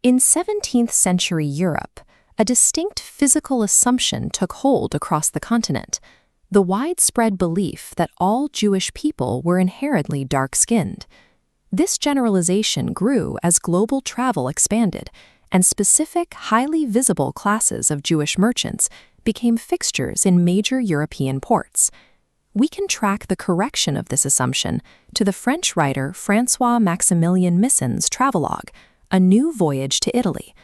In 17th century Europe, a distinct physical assumption took hold across the continent: the widespread belief that all Jewish people were inherently dark-skinned. This generalization grew as global travel expanded, and specific, highly visible classes of Jewish merchants became fixtures in major European ports. We can track the correction of this assumption to the French writer François-Maximilien Mison's travelogue, A New Voyage to Italy.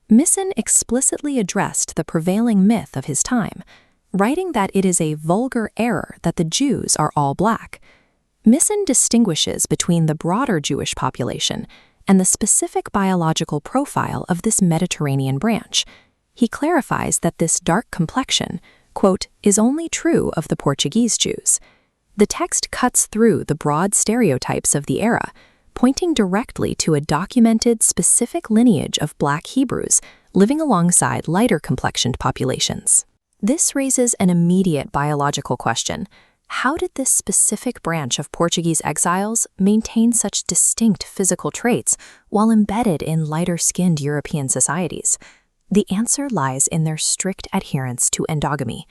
Mison explicitly addressed the prevailing myth of his time, writing that it is a vulgar error that the Jews are all black. Mison distinguishes between the broader Jewish population and the specific biological profile of this Mediterranean branch. He clarifies that this dark complexion, quote, is only true of the Portuguese Jews. The text cuts through the broad stereotypes of the era, pointing directly to a documented specific lineage of black Hebrews living alongside lighter-complexioned populations. This raises an immediate biological question. How did this specific branch of Portuguese exiles maintain such distinct physical traits while embedded in lighter-skinned European societies? The answer lies in their strict adherence to endogamy.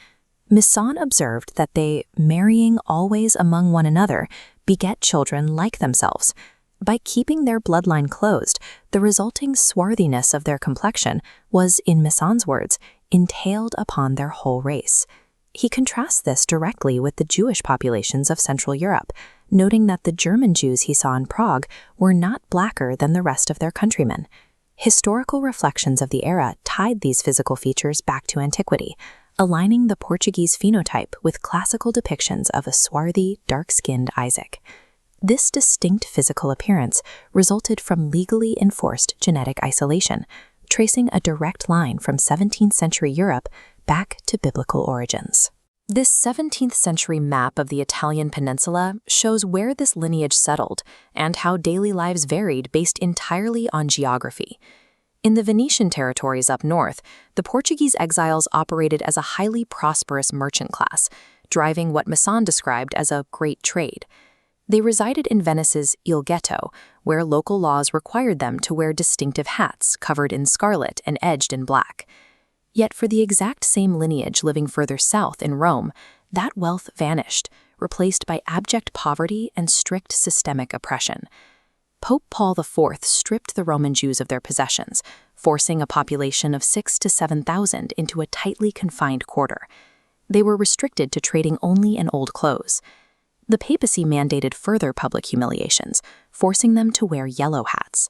Mison observed that they, marrying always among one another, beget children like themselves. By keeping their bloodline closed, the resulting swarthiness of their complexion was, in Mison's words, entailed upon their whole race. He contrasts this directly with the Jewish populations of Central Europe, noting that the German Jews he saw in Prague were not blacker than the rest of their countrymen. Historical reflections of the era tied these physical features back to antiquity, aligning the Portuguese phenotype with classical depictions of a swarthy, dark-skinned Isaac. This distinct physical appearance resulted from legally enforced genetic isolation, tracing a direct line from 17th century Europe back to biblical origins. This 17th century map of the Italian peninsula shows where this lineage settled and how daily lives varied based entirely on geography. In the Venetian territories up north, the Portuguese exiles operated as a highly prosperous merchant class, driving what Mison described as a great trade. They resided in Venice's Il Ghetto, where local laws required them to wear distinctive hats covered in scarlet and edged in black. Yet for the exact same lineage living further south in Rome, that wealth vanished, replaced by abject poverty and strict systemic oppression. Pope Paul IV stripped the Roman Jews of their possessions, forcing a population of 6,000 to 7,000 into a tightly confined quarter. They were restricted to trading only in old clothes. The papacy mandated further public humiliations, forcing them to wear yellow hats.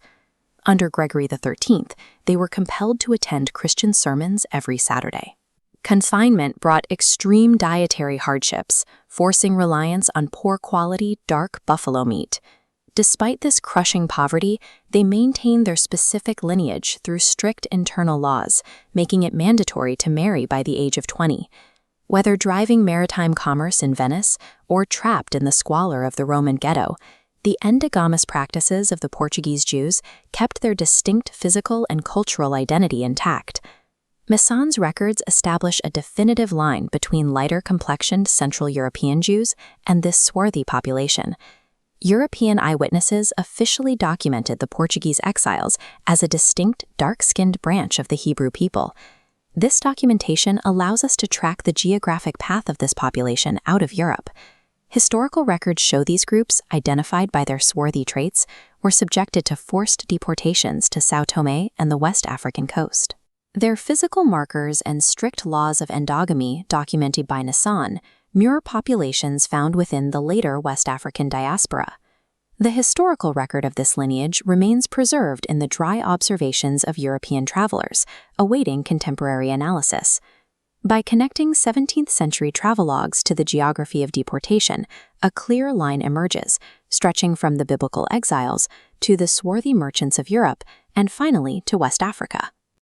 Under Gregory XIII, they were compelled to attend Christian sermons every Saturday. Confinement brought extreme dietary hardships, forcing reliance on poor-quality, dark buffalo meat. Despite this crushing poverty, they maintained their specific lineage through strict internal laws, making it mandatory to marry by the age of 20. Whether driving maritime commerce in Venice or trapped in the squalor of the Roman ghetto, the endogamous practices of the Portuguese Jews kept their distinct physical and cultural identity intact. Mison's records establish a definitive line between lighter-complexioned Central European Jews and this swarthy population. European eyewitnesses officially documented the Portuguese exiles as a distinct, dark-skinned branch of the Hebrew people. This documentation allows us to track the geographic path of this population out of Europe. Historical records show these groups, identified by their swarthy traits, were subjected to forced deportations to São Tomé and the West African coast. Their physical markers and strict laws of endogamy documented by Mison mirror populations found within the later West African diaspora. The historical record of this lineage remains preserved in the dry observations of European travelers, awaiting contemporary analysis. By connecting 17th century travelogues to the geography of deportation, a clear line emerges, stretching from the biblical exiles to the swarthy merchants of Europe and finally to West Africa.